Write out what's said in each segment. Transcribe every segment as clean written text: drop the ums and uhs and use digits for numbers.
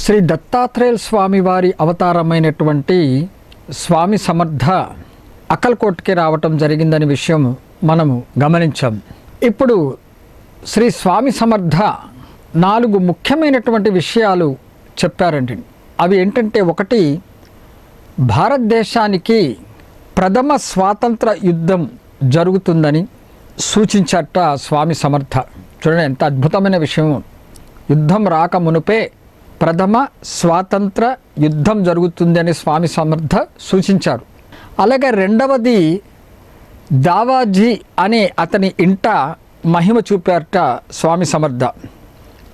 శ్రీ దత్తాత్రేయ స్వామి వారి అవతారమైనటువంటి స్వామి సమర్థ అక్కల్కోట్కి రావటం జరిగిందనే విషయం మనము గమనించాం. ఇప్పుడు శ్రీ స్వామి సమర్థ 4 ముఖ్యమైనటువంటి విషయాలు చెప్పారండి. అవి ఏంటంటే, ఒకటి, భారతదేశానికి ప్రథమ స్వాతంత్ర యుద్ధం జరుగుతుందని సూచించట స్వామి సమర్థ. చూడండి ఎంత అద్భుతమైన విషయం. యుద్ధం రాక మునుపే ప్రథమ స్వాతంత్ర యుద్ధం జరుగుతుందని స్వామి సమర్థ సూచించారు. అలాగే రెండవది, దావాజీ అనే అతని ఇంట మహిమ చూపారట స్వామి సమర్థ.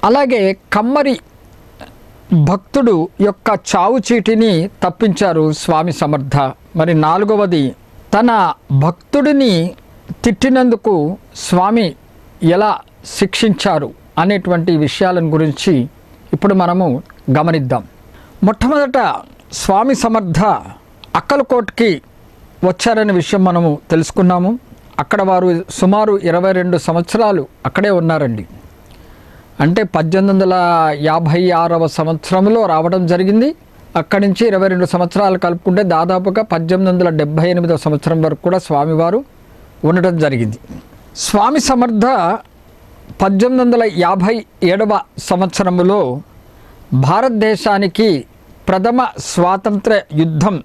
అలాగే కమ్మరి భక్తుడు యొక్క చావు చీటిని తప్పించారు స్వామి సమర్థ. మరి 4వది, తన భక్తుడిని తిట్టినందుకు స్వామి ఎలా శిక్షించారు అనేటువంటి విషయాలను గురించి ఇప్పుడు మనము గమనిద్దాం. మొట్టమొదట స్వామి సమర్థ అక్కల్కోట్కి వచ్చారనే విషయం మనము తెలుసుకున్నాము. అక్కడ వారు సుమారు 22 సంవత్సరాలు అక్కడే ఉన్నారండి. అంటే 1856వ సంవత్సరంలో రావడం జరిగింది. అక్కడి నుంచి 22 సంవత్సరాలు కలుపుకుంటే దాదాపుగా 1878వ సంవత్సరం వరకు కూడా స్వామివారు ఉండటం జరిగింది. స్వామి సమర్థ 1857వ సంవత్సరంలో భారతదేశానికి ప్రథమ స్వాతంత్ర యుద్ధం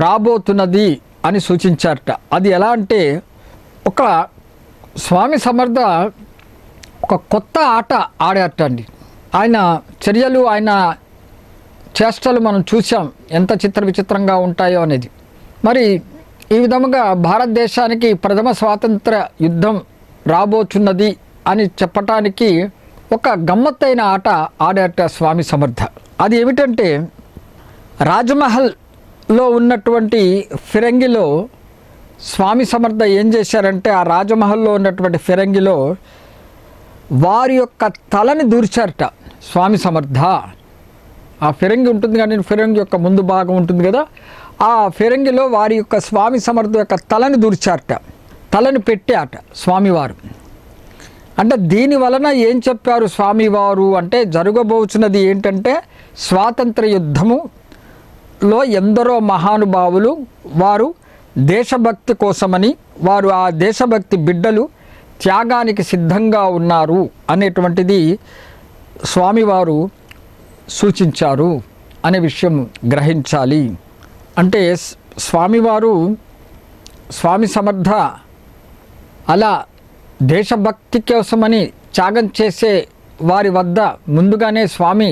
రాబోతున్నది అని సూచించారట. అది ఎలా అంటే, ఒక స్వామి సమర్థ ఒక కొత్త ఆట ఆడారటండి. ఆయన చర్యలు, ఆయన చేష్టలు మనం చూసాం ఎంత విచిత్రంగా ఉంటాయో అనేది. మరి ఈ విధముగా భారతదేశానికి ప్రథమ స్వాతంత్ర యుద్ధం రాబోతున్నది అని చెప్పటానికి ఒక గమ్మత్తైన ఆట ఆడారట స్వామి సమర్థ. అది ఏమిటంటే, రాజమహల్లో ఉన్నటువంటి ఫిరంగిలో స్వామి సమర్థ ఏం చేశారంటే, ఆ రాజమహల్లో ఉన్నటువంటి ఫిరంగిలో వారి యొక్క తలని దూర్చారట స్వామి సమర్థ. ఆ ఫిరంగి ఉంటుంది కానీ ఫిరంగి యొక్క ముందు భాగం ఉంటుంది కదా, ఆ ఫిరంగిలో వారి యొక్క స్వామి సమర్థ యొక్క తలని దూర్చారట. తలని పెట్టారట స్వామివారు. అంటే దీని వలన ఏం చెప్పారు స్వామివారు అంటే, జరగబోతున్నది ఏంటంటే, స్వాతంత్ర యుద్ధములో ఎందరో మహానుభావులు వారు దేశభక్తి కోసమని, వారు ఆ దేశభక్తి బిడ్డలు త్యాగానికి సిద్ధంగా ఉన్నారు అనేటువంటిది స్వామివారు సూచించారు అనే విషయం గ్రహించాలి. అంటే స్వామివారు, స్వామి సమర్థ అలా దేశభక్తి కోసమని త్యాగం చేసే వారి వద్ద ముందుగానే స్వామి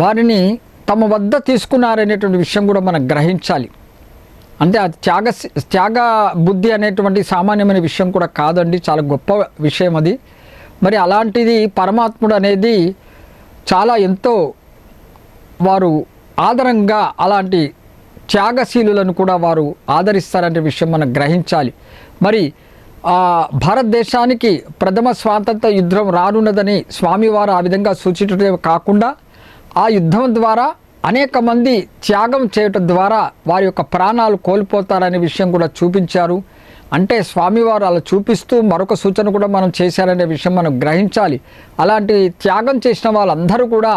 వారిని తమ వద్ద తీసుకున్నారనేటువంటి విషయం కూడా మనం గ్రహించాలి. అంటే అది త్యాగ బుద్ధి అనేటువంటి సామాన్యమైన విషయం కూడా కాదండి, చాలా గొప్ప విషయం అది. మరి అలాంటిది పరమాత్ముడు అనేది చాలా ఎంతో వారు ఆదరంగా అలాంటి త్యాగశీలులను కూడా వారు ఆదరిస్తారనే విషయం మనం గ్రహించాలి. మరి భారతదేశానికి ప్రథమ స్వాతంత్ర యుద్ధం రానున్నదని స్వామివారు ఆ విధంగా సూచించడమే కాకుండా, ఆ యుద్ధం ద్వారా అనేక మంది త్యాగం చేయటం ద్వారా వారి యొక్క ప్రాణాలు కోల్పోతారనే విషయం కూడా చూపించారు. అంటే స్వామివారు అలా చూపిస్తూ మరొక సూచన కూడా మనం చేశారనే విషయం మనం గ్రహించాలి. అలాంటి త్యాగం చేసిన వాళ్ళందరూ కూడా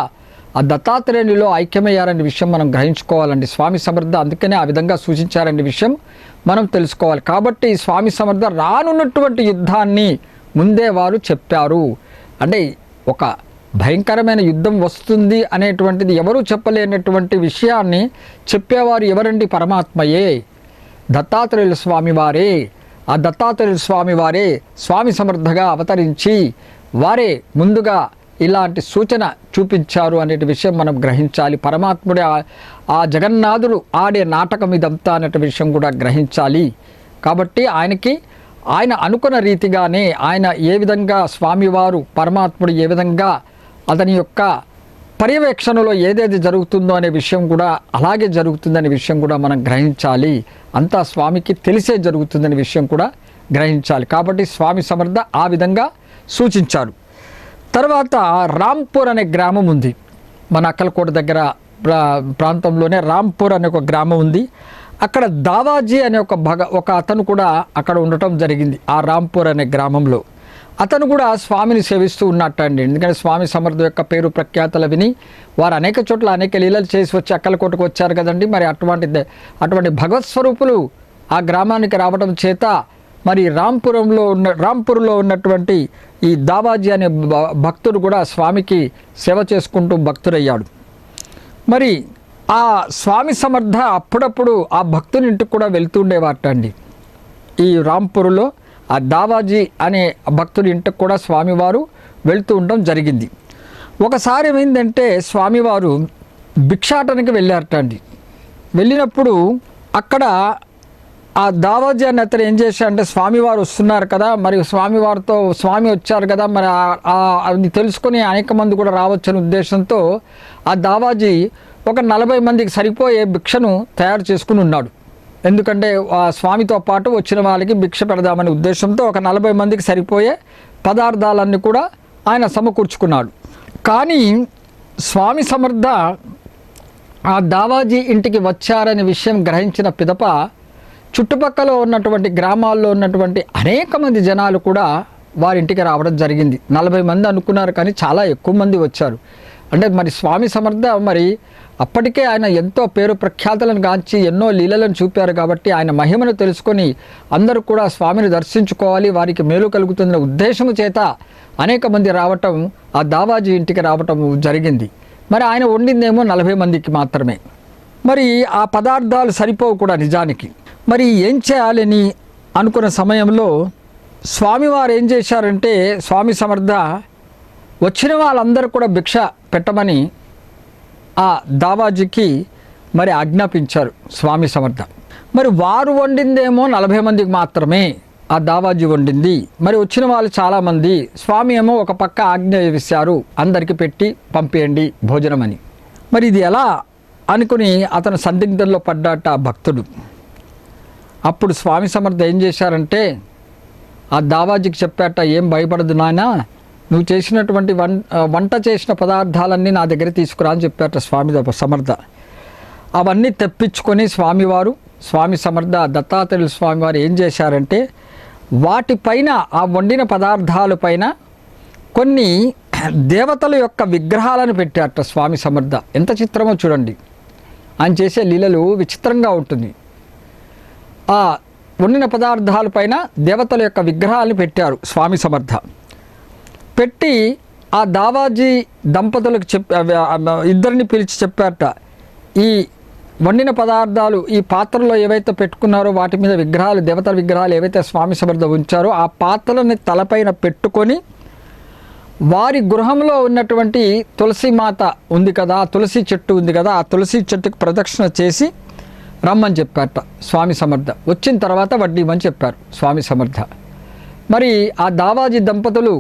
ఆ దత్తాత్రేయునిలో ఐక్యమయ్యారనే విషయం మనం గ్రహించుకోవాలండి. స్వామి సమర్థ అందుకనే ఆ విధంగా సూచించారనే విషయం మనం తెలుసుకోవాలి. కాబట్టి స్వామి సమర్థ రానున్నటువంటి యుద్ధాన్ని ముందే వారు చెప్పారు. అంటే ఒక భయంకరమైన యుద్ధం వస్తుంది అనేటువంటిది ఎవరూ చెప్పలేనటువంటి విషయాన్ని చెప్పేవారు ఎవరండి? పరమాత్మయే, దత్తాత్రేయుల స్వామి వారే. ఆ దత్తాత్రేయుల స్వామి వారే స్వామి సమర్థగా అవతరించి వారే ముందుగా ఇలాంటి సూచన చూపించారు అనే విషయం మనం గ్రహించాలి. పరమాత్ముడే ఆ జగన్నాథుడు ఆడే నాటకం ఇదంతా అనే విషయం కూడా గ్రహించాలి. కాబట్టి ఆయన అనుకున్న రీతిగానే ఆయన ఏ విధంగా స్వామివారు పరమాత్ముడు ఏ విధంగా అతని యొక్క పర్యవేక్షణలో ఏదేది జరుగుతుందో అనే విషయం కూడా అలాగే జరుగుతుందనే విషయం కూడా మనం గ్రహించాలి. అంతా స్వామికి తెలిసే జరుగుతుందనే విషయం కూడా గ్రహించాలి. కాబట్టి స్వామి సమర్థ ఆ విధంగా సూచించారు. తర్వాత రాంపూర్ అనే గ్రామం ఉంది. మన అక్కల్కోట దగ్గర ప్రాంతంలోనే రాంపూర్ అనే ఒక గ్రామం ఉంది. అక్కడ దావాజీ అనే ఒక అతను కూడా అక్కడ ఉండటం జరిగింది ఆ రాంపూర్ అనే గ్రామంలో. అతను కూడా స్వామిని సేవిస్తూ ఉన్నట్టండి. ఎందుకంటే స్వామి సమర్థ యొక్క పేరు ప్రఖ్యాతలు విని వారు అనేక చోట్ల అనేక లీలలు చేసి వచ్చి అక్కలకోటకు వచ్చారు కదండి. మరి అటువంటి భగవత్ స్వరూపులు ఆ గ్రామానికి రావడం చేత మరి రాంపూర్లో ఉన్నటువంటి ఈ దావాజీ అనే భక్తుడు కూడా స్వామికి సేవ చేసుకుంటూ భక్తుడయ్యాడు. మరి ఆ స్వామి సమర్థ అప్పుడప్పుడు ఆ భక్తుని ఇంటికి కూడా వెళ్తుండేవాటండి. ఈ రాంపూర్లో ఆ దావాజీ అనే భక్తుడి ఇంటికి కూడా స్వామివారు వెళ్తూ ఉండడం జరిగింది. ఒకసారి ఏమైందంటే స్వామివారు భిక్షాటనకి వెళ్ళారటండి. వెళ్ళినప్పుడు అక్కడ ఆ దావాజీ అని అతను ఏం చేశాడంటే స్వామివారు వస్తున్నారు కదా, మరి స్వామివారితో స్వామి వచ్చారు కదా, మరి అది తెలుసుకుని అనేక మంది కూడా రావచ్చనే ఉద్దేశంతో ఆ దావాజీ ఒక 40 మందికి సరిపోయే భిక్షను తయారు చేసుకుని ఉన్నాడు. ఎందుకంటే ఆ స్వామితో పాటు వచ్చిన వాళ్ళకి భిక్ష పెడదామనే ఉద్దేశంతో ఒక 40 మందికి సరిపోయే పదార్థాలన్నీ కూడా ఆయన సమకూర్చుకున్నాడు. కానీ స్వామి సమర్థ ఆ దావాజీ ఇంటికి వచ్చారనే విషయం గ్రహించిన పిదప చుట్టుపక్కల ఉన్నటువంటి గ్రామాల్లో ఉన్నటువంటి అనేక మంది జనాలు కూడా వారింటికి రావడం జరిగింది. 40 మంది అనుకున్నారు కానీ చాలా ఎక్కువ మంది వచ్చారు. అంటే మరి స్వామి సమర్థ మరి అప్పటికే ఆయన ఎంతో పేరు ప్రఖ్యాతులను గాంచి ఎన్నో లీలలను చూపారు కాబట్టి ఆయన మహిమను తెలుసుకొని అందరూ కూడా స్వామిని దర్శించుకోవాలి, వారికి మేలు కలుగుతుందనే ఉద్దేశము చేత అనేక మంది రావటం, ఆ దావాజీ ఇంటికి రావటం జరిగింది. మరి ఆయన వండిందేమో 40 మందికి మాత్రమే. మరి ఆ పదార్థాలు సరిపోవు కూడా నిజానికి. మరి ఏం చేయాలని అనుకున్న సమయంలో స్వామివారు ఏం చేశారంటే స్వామి సమర్థ వచ్చిన వాళ్ళందరూ కూడా భిక్ష పెట్టమని ఆ దావాజీకి మరి ఆజ్ఞాపించారు స్వామి సమర్థ. మరి వారు వండిందేమో 40 మందికి మాత్రమే ఆ దావాజీ వండింది. మరి వచ్చిన వాళ్ళు చాలామంది. స్వామి ఏమో ఒక పక్క ఆజ్ఞ వేశారు, అందరికీ పెట్టి పంపేయండి భోజనం అని. మరి ఇది ఎలా అనుకుని అతను సందిగ్ధంలో పడ్డాట ఆ భక్తుడు. అప్పుడు స్వామి సమర్థ ఏం చేశారంటే ఆ దావాజీకి చెప్పాట, ఏం భయపడదు నాయనా, నువ్వు చేసినటువంటి వంట చేసిన పదార్థాలన్నీ నా దగ్గర తీసుకురా అని చెప్పారట స్వామి సమర్థ. అవన్నీ తెప్పించుకొని స్వామి సమర్థ దత్తాత్రేయులు స్వామివారు ఏం చేశారంటే వాటిపైన ఆ వండిన పదార్థాలపైన కొన్ని దేవతల యొక్క విగ్రహాలను పెట్టారట స్వామి సమర్థ. ఎంత చిత్రమో చూడండి. ఆయన చేసే లీలలు విచిత్రంగా ఉంటుంది. ఆ వండిన పదార్థాలపైన దేవతల యొక్క విగ్రహాలను పెట్టారు స్వామి సమర్థ. పెట్టి ఆ దావాజీ దంపతులకు ఇద్దరిని పిలిచి చెప్పారట, ఈ వండిన పదార్థాలు ఈ పాత్రలో ఏవైతే పెట్టుకున్నారో వాటి మీద విగ్రహాలు, దేవతల విగ్రహాలు ఏవైతే స్వామి సమర్థ ఉంచారో ఆ పాత్రలని తలపైన పెట్టుకొని వారి గృహంలో ఉన్నటువంటి తులసి మాత ఉంది కదా, తులసి చెట్టు ఉంది కదా, ఆ తులసి చెట్టుకు ప్రదక్షిణ చేసి రమ్మని చెప్పారట స్వామి సమర్థ. వచ్చిన తర్వాత వడ్డీమని చెప్పారు స్వామి సమర్థ. మరి ఆ దావాజీ దంపతులు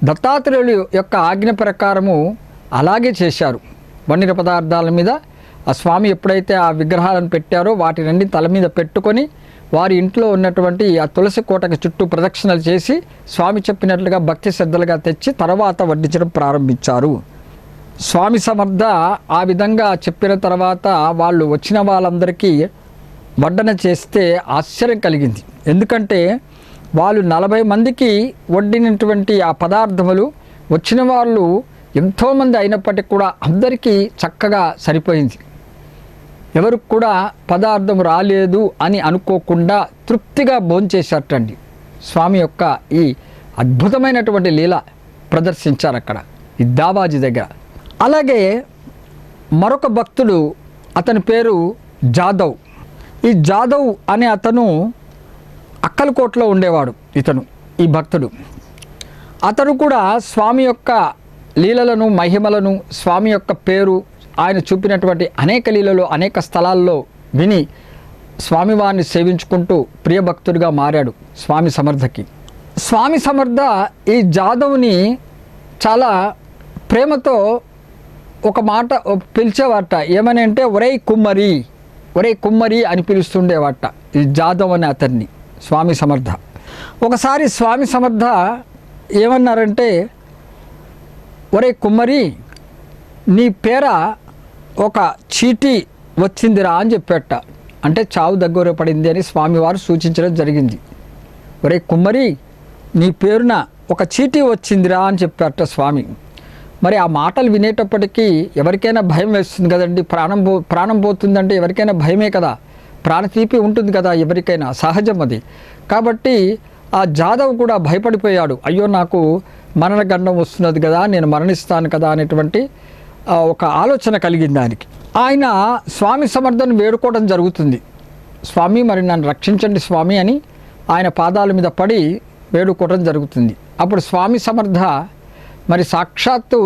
దత్తాత్రేయులు యొక్క ఆజ్ఞ ప్రకారము అలాగే చేశారు. వండిన పదార్థాల మీద ఆ స్వామి ఎప్పుడైతే ఆ విగ్రహాలను పెట్టారో వాటినన్నీ తల మీద పెట్టుకొని వారి ఇంట్లో ఉన్నటువంటి ఆ తులసి కోటకి చుట్టూ ప్రదక్షిణలు చేసి స్వామి చెప్పినట్లుగా భక్తి శ్రద్ధలుగా తెచ్చి తర్వాత వడ్డించడం ప్రారంభించారు. స్వామి సమర్థ ఆ విధంగా చెప్పిన తర్వాత వాళ్ళు వచ్చిన వాళ్ళందరికీ వడ్డన చేస్తే ఆశ్చర్యం కలిగింది. ఎందుకంటే వాళ్ళు 40 మందికి వండినటువంటి ఆ పదార్థములు వచ్చిన వాళ్ళు ఎంతోమంది అయినప్పటికీ కూడా అందరికీ చక్కగా సరిపోయింది. ఎవరికి కూడా పదార్థం రాలేదు అని అనుకోకుండా తృప్తిగా భోంచేశారటండి. స్వామి యొక్క ఈ అద్భుతమైనటువంటి లీల ప్రదర్శించారు అక్కడ ఈ దావాజీ దగ్గర. అలాగే మరొక భక్తుడు, అతని పేరు జాదవ్. ఈ జాదవ్ అనే అతను అక్కలకోటలో ఉండేవాడు. ఈ భక్తుడు అతను కూడా స్వామి యొక్క లీలలను మహిమలను, స్వామి యొక్క పేరు, ఆయన చూపినటువంటి అనేక లీలలు అనేక స్థలాల్లో విని స్వామివారిని సేవించుకుంటూ ప్రియభక్తుడిగా మారాడు స్వామి సమర్థకి. స్వామి సమర్థ ఈ జాదవ్ని చాలా ప్రేమతో ఒక మాట పిలిచేవాట. ఏమని అంటే ఒరే కుమ్మరి అని పిలుస్తుండేవాట ఈ జాదవ్ అనే అతన్ని స్వామి సమర్థ. ఒకసారి స్వామి సమర్థ ఏమన్నారంటే, ఒరే కుమ్మరి, నీ పేర ఒక చీటీ వచ్చిందిరా అని చెప్పేట. అంటే చావు దగ్గర పడింది అని స్వామివారు సూచించడం జరిగింది. ఒరే కుమ్మరి, నీ పేరున ఒక చీటీ వచ్చిందిరా అని చెప్పారట స్వామి. మరి ఆ మాటలు వినేటప్పటికీ ఎవరికైనా భయం వేస్తుంది కదండి. ప్రాణం పోతుందంటే ఎవరికైనా భయమే కదా, ప్రాణతీపి ఉంటుంది కదా, ఎవరికైనా సహజం అది. కాబట్టి ఆ జాదవ్ కూడా భయపడిపోయాడు. అయ్యో నాకు మరణగండం వస్తున్నది కదా, నేను మరణిస్తాను కదా అనేటువంటి ఒక ఆలోచన కలిగింది ఆయనకి. ఆయన స్వామి సమర్థను వేడుకోవడం జరుగుతుంది. స్వామి మరి నన్ను రక్షించండి స్వామి అని ఆయన పాదాల మీద పడి వేడుకోవడం జరుగుతుంది. అప్పుడు స్వామి సమర్థ మరి సాక్షాత్తు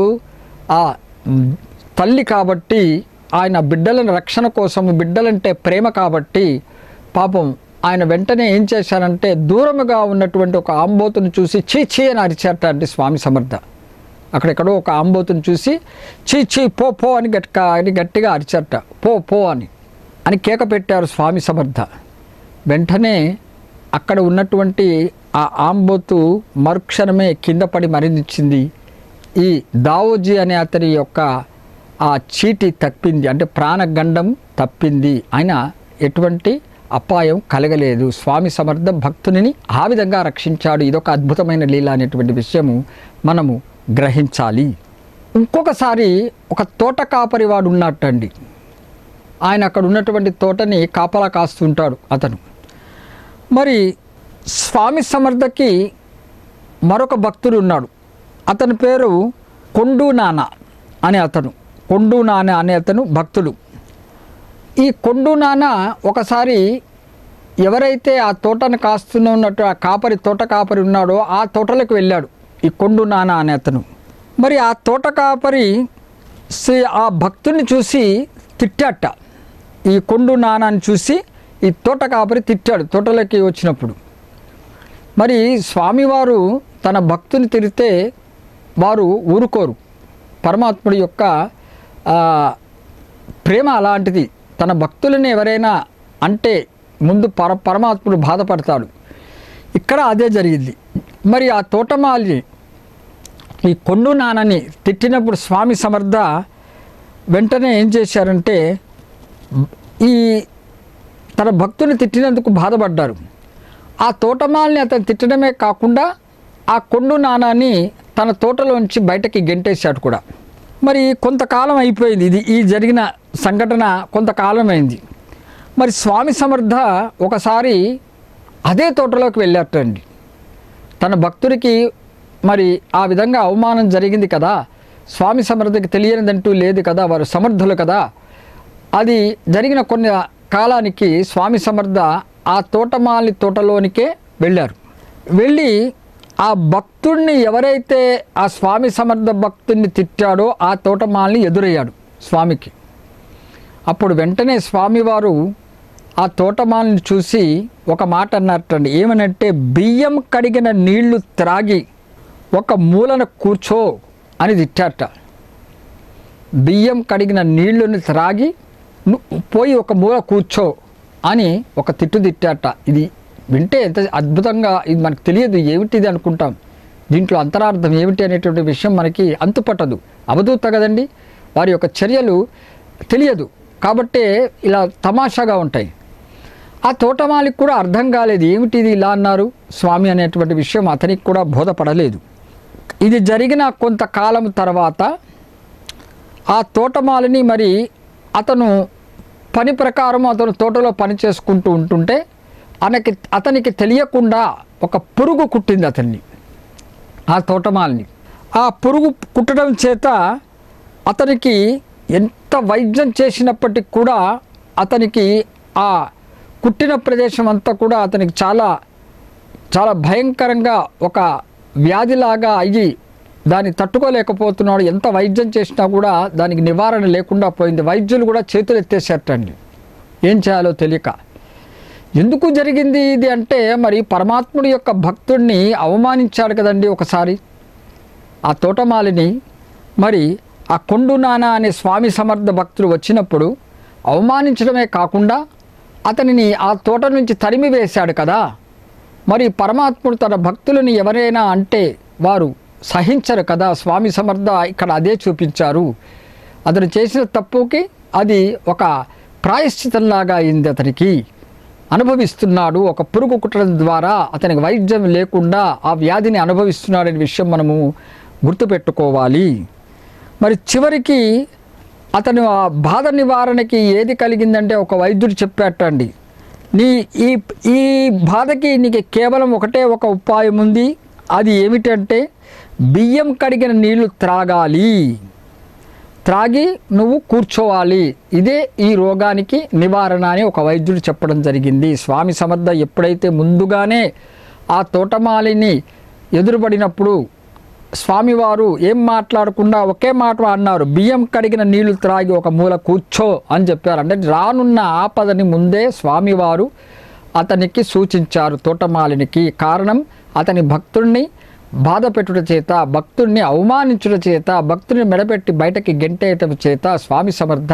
ఆ తల్లి కాబట్టి ఆయన బిడ్డలను రక్షణ కోసం, బిడ్డలంటే ప్రేమ కాబట్టి పాపం ఆయన వెంటనే ఏం చేశారంటే దూరముగా ఉన్నటువంటి ఒక ఆంబోతుని చూసి చీ అని అరిచారట అండి స్వామి సమర్థ. అక్కడెక్కడో ఒక ఆంబోతుని చూసి చీ పో అని గట్టిగా అరిచారట. పో అని కేక పెట్టారు స్వామి సమర్థ. వెంటనే అక్కడ ఉన్నటువంటి ఆ ఆంబోతు మరుక్షణమే కింద పడి మరణించింది. ఈ దావోజీ అనే అతని యొక్క ఆ చీటి తప్పింది, అంటే ప్రాణగండం తప్పింది. ఆయన ఎటువంటి అపాయం కలగలేదు. స్వామి సమర్థ భక్తుని ఆ విధంగా రక్షించాడు. ఇదొక అద్భుతమైన లీల అనేటువంటి విషయము మనము గ్రహించాలి. ఇంకొకసారి ఒక తోట కాపరి వాడు ఉన్నట్టండి. ఆయన అక్కడ ఉన్నటువంటి తోటని కాపలా కాస్తుంటాడు అతను. మరి స్వామి సమర్థకి మరొక భక్తుడు ఉన్నాడు. అతని పేరు కొండు నాన్న అనే అతను భక్తుడు. ఈ కొండు నాన్న ఒకసారి ఎవరైతే ఆ తోటను కాస్తున్నట్టు ఆ తోట కాపరి ఉన్నాడో ఆ తోటలకు వెళ్ళాడు ఈ కొండు నాన్న అనే అతను. మరి ఆ తోట కాపరి ఆ భక్తుని చూసి తిట్టాట. ఈ కొండు నాన్నని చూసి ఈ తోట కాపరి తిట్టాడు తోటలోకి వచ్చినప్పుడు. మరి స్వామివారు తన భక్తుని తిరిగితే వారు ఊరుకోరు. పరమాత్ముడి యొక్క ప్రేమ అలాంటిది. తన భక్తులని ఎవరైనా అంటే ముందు పరమాత్ముడు బాధపడతాడు. ఇక్కడ అదే జరిగింది. మరి ఆ తోటమాలి ఈ కొండు నాన్నని తిట్టినప్పుడు స్వామి సమర్థ వెంటనే ఏం చేశారంటే ఈ తన భక్తుని తిట్టినందుకు బాధపడ్డారు. ఆ తోటమాలిని అతను తిట్టడమే కాకుండా ఆ కొండు నాన్నని తన తోటలోంచి బయటకి గెంటేశాడు కూడా. మరి కొంతకాలం అయిపోయింది. ఈ జరిగిన సంఘటన కొంతకాలం అయింది. మరి స్వామి సమర్థ ఒకసారి అదే తోటలోకి వెళ్ళారండి. తన భక్తుడికి మరి ఆ విధంగా అవమానం జరిగింది కదా, స్వామి సమర్థకి తెలియనిదంటూ లేదు కదా, వారు సమర్థులు కదా. అది జరిగిన కొన్ని కాలానికి స్వామి సమర్థ ఆ తోటమాలి తోటలోనికే వెళ్ళారు. వెళ్ళి ఆ భక్తుడిని ఎవరైతే ఆ స్వామి సమర్థ భక్తుడిని తిట్టాడో ఆ తోటమాలిని ఎదురయ్యాడు స్వామికి. అప్పుడు వెంటనే స్వామివారు ఆ తోటమాలిని చూసి ఒక మాట అన్నారటండి. ఏమనంటే బియ్యం కడిగిన నీళ్లు త్రాగి ఒక మూలన కూర్చో అని తిట్టారట. బియ్యం కడిగిన నీళ్లను త్రాగి పోయి ఒక మూల కూర్చో అని ఒక తిట్టు తిట్టారట. ఇది వింటే ఎంత అద్భుతంగా, ఇది మనకు తెలియదు ఏమిటిది అనుకుంటాం. దీంట్లో అంతరార్థం ఏమిటి అనేటువంటి విషయం మనకి అంతుపట్టదు. అవధూత కదండి, వారి యొక్క చర్యలు తెలియదు కాబట్టే ఇలా తమాషాగా ఉంటాయి. ఆ తోటమాలికి కూడా అర్థం కాలేదు ఏమిటిది ఇలా అన్నారు స్వామి అనేటువంటి విషయం అతనికి కూడా బోధపడలేదు. ఇది జరిగిన కొంతకాలం తర్వాత ఆ తోటమాలిని మరి అతను పని ప్రకారం అతను తోటలో పని చేసుకుంటూ ఉంటుంటే అతనికి తెలియకుండా ఒక పురుగు కుట్టింది అతన్ని, ఆ తోటమాలిని. ఆ పురుగు కుట్టడం చేత అతనికి ఎంత వైద్యం చేసినప్పటికి కూడా అతనికి ఆ కుట్టిన ప్రదేశం అంతా కూడా అతనికి చాలా చాలా భయంకరంగా ఒక వ్యాధిలాగా అయ్యి దాన్ని తట్టుకోలేకపోతున్నాడు. ఎంత వైద్యం చేసినా కూడా దానికి నివారణ లేకుండా పోయింది. వైద్యులు కూడా చేతులు ఎత్తేసేటండి, ఏం చేయాలో తెలియక. ఎందుకు జరిగింది ఇది అంటే మరి పరమాత్ముడి యొక్క భక్తుడిని అవమానించాడు కదండి ఒకసారి ఆ తోటమాలిని. మరి ఆ కొండు నాన్న అనే స్వామి సమర్థ భక్తుడు వచ్చినప్పుడు అవమానించడమే కాకుండా అతనిని ఆ తోట నుంచి తరిమి వేశాడు కదా. మరి పరమాత్ముడు తన భక్తులని ఎవరైనా అంటే వారు సహించరు కదా. స్వామి సమర్థ ఇక్కడ అదే చూపించారు. అతను చేసిన తప్పుకి అది ఒక ప్రాయశ్చితంలాగా అయింది అతనికి. అనుభవిస్తున్నాడు, ఒక పురుగు కుట్టడం ద్వారా అతనికి వైద్యం లేకుండా ఆ వ్యాధిని అనుభవిస్తున్నాడనే విషయం మనము గుర్తుపెట్టుకోవాలి. మరి చివరికి అతను ఆ బాధ నివారణకి ఏది కలిగిందంటే ఒక వైద్యుడు చెప్పాటండి, నీ ఈ ఈ బాధకి నీకు కేవలం ఒక ఉపాయం ఉంది, అది ఏమిటంటే బియ్యం కడిగిన నీళ్లు త్రాగి నువ్వు కూర్చోవాలి, ఇదే ఈ రోగానికి నివారణ అని ఒక వైద్యుడు చెప్పడం జరిగింది. స్వామి సమర్థ ఎప్పుడైతే ముందుగానే ఆ తోటమాలిని ఎదురుపడినప్పుడు స్వామివారు ఏం మాట్లాడకుండా ఒకే మాట అన్నారు, బియ్యం కడిగిన నీళ్లు త్రాగి ఒక మూల కూర్చో అని చెప్పారు. అంటే రానున్న ఆపదని ముందే స్వామివారు అతనికి సూచించారు తోటమాలినికి. కారణం అతని భక్తుడిని బాధ పెట్టుట చేత, భక్తుడిని అవమానించుట చేత, భక్తుడిని మెడపెట్టి బయటకి గెంటేయటం చేత స్వామి సమర్థ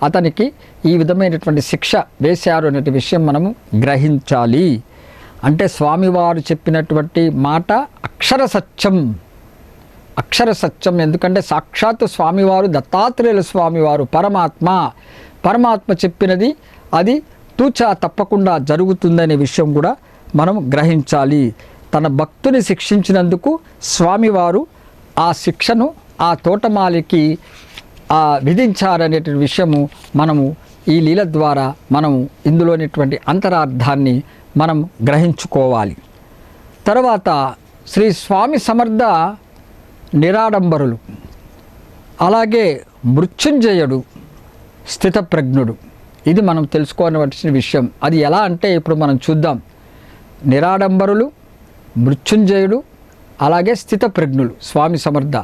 అతనికి ఈ విధమైనటువంటి శిక్ష వేశారు అనే విషయం మనము గ్రహించాలి. అంటే స్వామివారు చెప్పినటువంటి మాట అక్షర సత్యం. ఎందుకంటే సాక్షాత్తు స్వామివారు దత్తాత్రేయుల స్వామివారు పరమాత్మ చెప్పినది అది తూచా తప్పకుండా జరుగుతుందనే విషయం కూడా మనం గ్రహించాలి. తన భక్తుని శిక్షించినందుకు స్వామివారు ఆ శిక్షను ఆ తోటమాలికి విధించారనే విషయము మనము ఈ లీల ద్వారా మనము ఇందులోనిటువంటి అంతరార్థాన్ని మనం గ్రహించుకోవాలి. తర్వాత శ్రీ స్వామి సమర్థ నిరాడంబరులు, అలాగే మృత్యుంజయుడు, స్థితప్రజ్ఞుడు. ఇది మనం తెలుసుకోవాల్సిన విషయం. అది ఎలా అంటే ఇప్పుడు మనం చూద్దాం. నిరాడంబరులు, మృత్యుంజయుడు, అలాగే స్థితప్రజ్ఞులు స్వామి సమర్థ.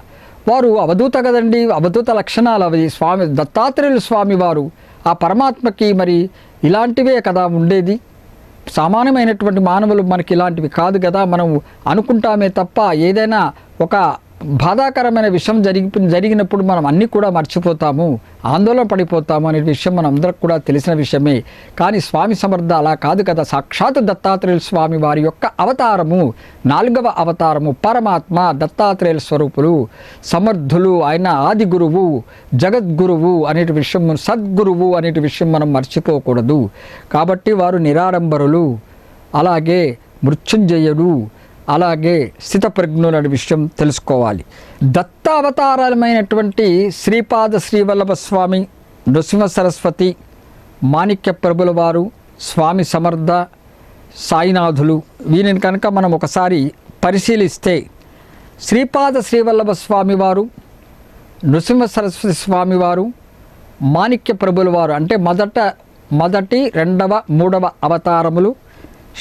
వారు అవధూత కదండి, అవధూత లక్షణాలు అవి. స్వామి దత్తాత్రేయులు స్వామివారు ఆ పరమాత్మకి మరి ఇలాంటివే కదా ఉండేది. సామాన్యమైనటువంటి మానవులు మనకి ఇలాంటివి కాదు కదా. మనం అనుకుంటామే తప్ప ఏదైనా ఒక బాధాకరమైన విషయం జరిగినప్పుడు మనం అన్నీ కూడా మర్చిపోతాము, ఆందోళన పడిపోతాము అనే విషయం మనం అందరికి కూడా తెలిసిన విషయమే. కానీ స్వామి సమర్థ అలా కాదు కదా. సాక్షాత్ దత్తాత్రేయుల స్వామి వారి యొక్క అవతారము, 4వ అవతారము, పరమాత్మ దత్తాత్రేయుల స్వరూపులు, సమర్థులు, ఆయన ఆది గురువు, జగద్గురువు అనే విషయం, సద్గురువు అనే విషయం మనం మర్చిపోకూడదు. కాబట్టి వారు నిరాడంబరులు, అలాగే మృత్యుంజయుడు, అలాగే స్థితప్రజ్ఞులు అనే విషయం తెలుసుకోవాలి. దత్తావతారాలమైనటువంటి శ్రీపాద శ్రీవల్లభ స్వామి, నృసింహ సరస్వతి, మాణిక్య ప్రభుల వారు, స్వామి సమర్థ, సాయినాథులు, వీరిని కనుక మనం ఒకసారి పరిశీలిస్తే శ్రీపాద శ్రీవల్లభ స్వామివారు, నృసింహ సరస్వతి స్వామివారు, మాణిక్య ప్రభుల వారు అంటే మొదటి 2వ 3వ అవతారములు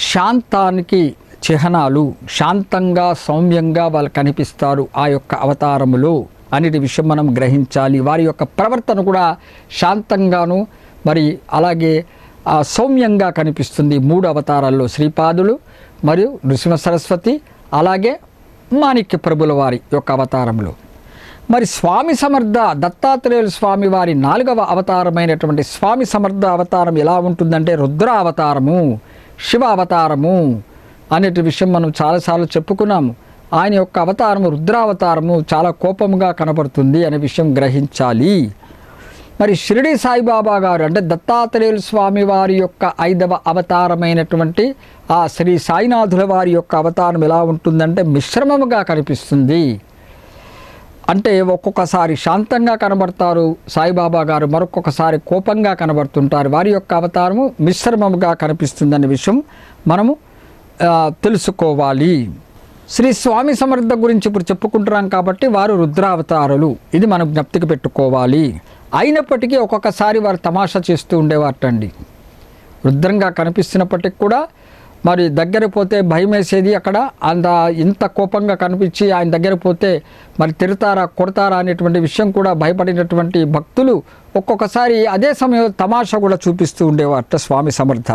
శాంతానికి చిహ్నాలు. శాంతంగా సౌమ్యంగా వాళ్ళు కనిపిస్తారు ఆ యొక్క అవతారములు అనే విషయం మనం గ్రహించాలి. వారి యొక్క ప్రవర్తన కూడా శాంతంగాను మరి అలాగే సౌమ్యంగా కనిపిస్తుంది 3 అవతారాల్లో, శ్రీపాదులు మరియు నృసింహ సరస్వతి, అలాగే మాణిక్య ప్రభుల వారి యొక్క అవతారములు. మరి స్వామి సమర్థ దత్తాత్రేయుల స్వామి వారి 4వ అవతారమైనటువంటి స్వామి సమర్థ అవతారం ఎలా ఉంటుందంటే రుద్ర అవతారము, శివ అవతారము అనే విషయం మనం చాలాసార్లు చెప్పుకున్నాము. ఆయన యొక్క అవతారము రుద్రావతారము చాలా కోపంగా కనబడుతుంది అనే విషయం గ్రహించాలి. మరి షిరిడి సాయిబాబా గారు అంటే దత్తాత్రేయుల స్వామి వారి యొక్క 5వ అవతారమైనటువంటి ఆ శ్రీ సాయినాథుల వారి యొక్క అవతారం ఎలా ఉంటుందంటే మిశ్రమముగా కనిపిస్తుంది. అంటే ఒక్కొక్కసారి శాంతంగా కనబడతారు సాయిబాబా గారు, మరొక్కొక్కసారి కోపంగా కనబడుతుంటారు. వారి యొక్క అవతారము మిశ్రమముగా కనిపిస్తుందనే విషయం మనము తెలుసుకోవాలి. శ్రీ స్వామి సమర్థ గురించి ఇప్పుడు చెప్పుకుంటున్నాం కాబట్టి వారు రుద్రావతారులు, ఇది మనం జ్ఞప్తికి పెట్టుకోవాలి. అయినప్పటికీ ఒక్కొక్కసారి వారు తమాషా చేస్తూ ఉండేవారటండి. రుద్రంగా కనిపిస్తున్నప్పటికీ కూడా మరి దగ్గర పోతే భయం వేసేది. అక్కడ ఇంత కోపంగా కనిపించి ఆయన దగ్గర పోతే మరి తిడతారా కొడతారా అనేటువంటి విషయం కూడా భయపడినటువంటి భక్తులు ఒక్కొక్కసారి అదే సమయంలో తమాషా కూడా చూపిస్తూ ఉండేవారట స్వామి సమర్థ.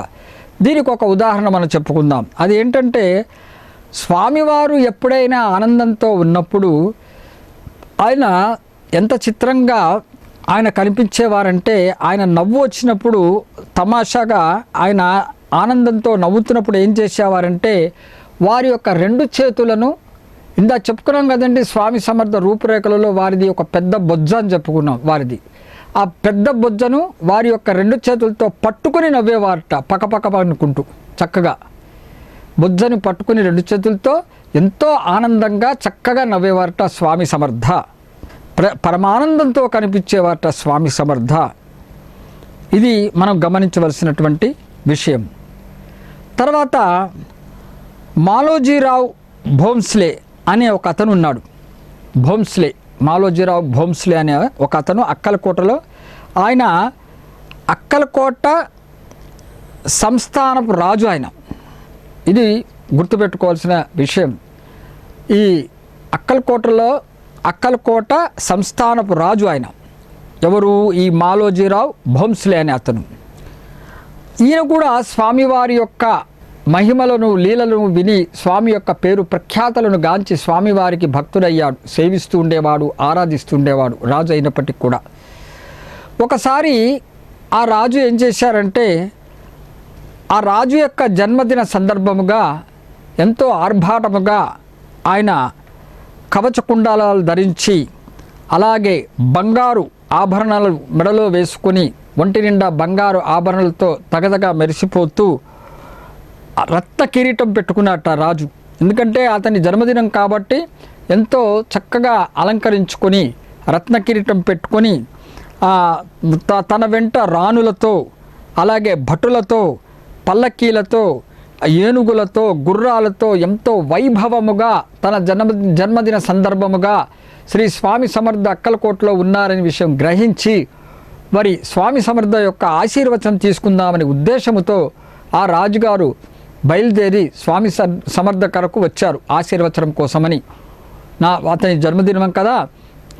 దీనికి ఒక ఉదాహరణ మనం చెప్పుకుందాం. అది ఏంటంటే స్వామివారు ఎప్పుడైనా ఆనందంతో ఉన్నప్పుడు ఆయన ఎంత చిత్రంగా ఆయన కనిపించేవారంటే, ఆయన నవ్వు వచ్చినప్పుడు తమాషాగా ఆయన ఆనందంతో నవ్వుతున్నప్పుడు ఏం చేసేవారంటే వారి యొక్క 2 చేతులను చెప్పుకున్నాం కదండి స్వామి సమర్థ రూపురేఖలలో వారిది ఒక పెద్ద బొజ్జ అని చెప్పుకున్నాం వారిది. ఆ పెద్ద బొజ్జను వారి యొక్క 2 చేతులతో పట్టుకుని నవ్వేవారట, పక్కపక్క అనుకుంటూ చక్కగా బొజ్జను పట్టుకుని 2 చేతులతో ఎంతో ఆనందంగా చక్కగా నవ్వేవారట స్వామి సమర్థ. పరమానందంతో కనిపించేవారట స్వామి సమర్థ. ఇది మనం గమనించవలసినటువంటి విషయం. తర్వాత మాలోజీరావు భోంస్లే అనే ఒక అతను ఉన్నాడు. మాలోజీరావు భోంస్లే అనే ఒక అతను అక్కలకోటలో, ఆయన అక్కలకోట సంస్థానపు రాజు. ఆయన ఇది గుర్తుపెట్టుకోవాల్సిన విషయం. ఈ అక్కలకోట సంస్థానపు రాజు ఆయన. ఎవరు? ఈ మాలోజీరావు భోంస్లే అనే అతను. ఈయన కూడా స్వామివారి యొక్క మహిమలను లీలలను విని స్వామి యొక్క పేరు ప్రఖ్యాతలను గాంచి స్వామివారికి భక్తుడయ్యాడు, సేవిస్తూ ఉండేవాడు, ఆరాధిస్తూ ఉండేవాడు రాజు అయినప్పటికీ కూడా. ఒకసారి ఆ రాజు ఏం చేశారంటే, ఆ రాజు యొక్క జన్మదిన సందర్భముగా ఎంతో ఆర్భాటముగా ఆయన కవచ కుండలాలు ధరించి, అలాగే బంగారు ఆభరణాలు మెడలో వేసుకొని, ఒంటి నిండా బంగారు ఆభరణలతో తగదగా మెరిసిపోతూ రత్న కిరీటం పెట్టుకున్నట్ట రాజు. ఎందుకంటే అతని జన్మదినం కాబట్టి ఎంతో చక్కగా అలంకరించుకొని రత్న కిరీటం పెట్టుకొని తన వెంట రాణులతో, అలాగే భటులతో, పల్లకీలతో, ఏనుగులతో, గుర్రాలతో ఎంతో వైభవముగా తన జన్మదిన సందర్భముగా శ్రీ స్వామి సమర్థ అక్కలకోటలో ఉన్నారనే విషయం గ్రహించి మరి స్వామి సమర్థ యొక్క ఆశీర్వచనం తీసుకుందామనే ఉద్దేశముతో ఆ రాజుగారు బయలుదేరి స్వామి సమర్థ కొరకు వచ్చారు ఆశీర్వచనం కోసమని. అతని జన్మదినం కదా,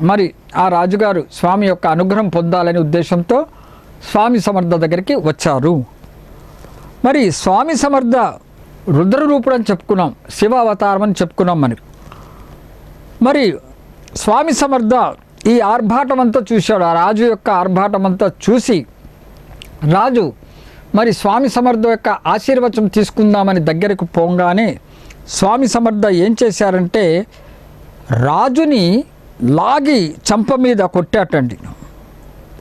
మరి ఆ రాజుగారు స్వామి యొక్క అనుగ్రహం పొందాలనే ఉద్దేశంతో స్వామి సమర్థ దగ్గరికి వచ్చారు. మరి స్వామి సమర్థ రుద్రరూపుడు అని చెప్పుకున్నాం, శివ అవతారం అని చెప్పుకున్నాం. మరి స్వామి సమర్థ ఈ ఆర్భాటం అంతా చూశాడు. ఆ రాజు యొక్క ఆర్భాటం అంతా చూసి రాజు మరి స్వామి సమర్థ యొక్క ఆశీర్వచనం తీసుకుందామని దగ్గరకు పోగానే స్వామి సమర్థ ఏం చేశారంటే రాజుని లాగి చంప మీద కొట్టాటండి.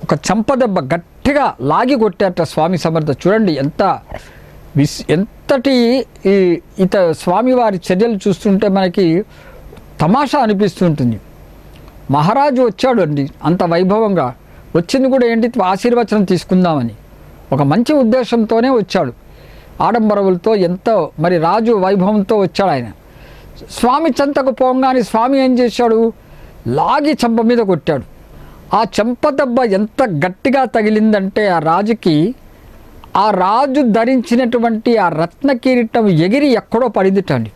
ఒక చంప దెబ్బ గట్టిగా లాగి కొట్టాట స్వామి సమర్థ. చూడండి ఎంతటి స్వామివారి చర్యలు చూస్తుంటే మనకి తమాషా అనిపిస్తుంటుంది. మహారాజు వచ్చాడు అండి, అంత వైభవంగా వచ్చింది కూడా ఏంటి, ఆశీర్వచనం తీసుకుందామని ఒక మంచి ఉద్దేశంతోనే వచ్చాడు. ఆడంబరవులతో ఎంతో మరి రాజు వైభవంతో వచ్చాడు ఆయన. స్వామి చెంతకు పోగానే స్వామి ఏం చేశాడు, లాగి చెంప మీద కొట్టాడు. ఆ చెంప దెబ్బ ఎంత గట్టిగా తగిలిందంటే ఆ రాజుకి, ఆ రాజు ధరించినటువంటి ఆ రత్న కిరీటం ఎగిరి ఎక్కడో పడిందిటండి.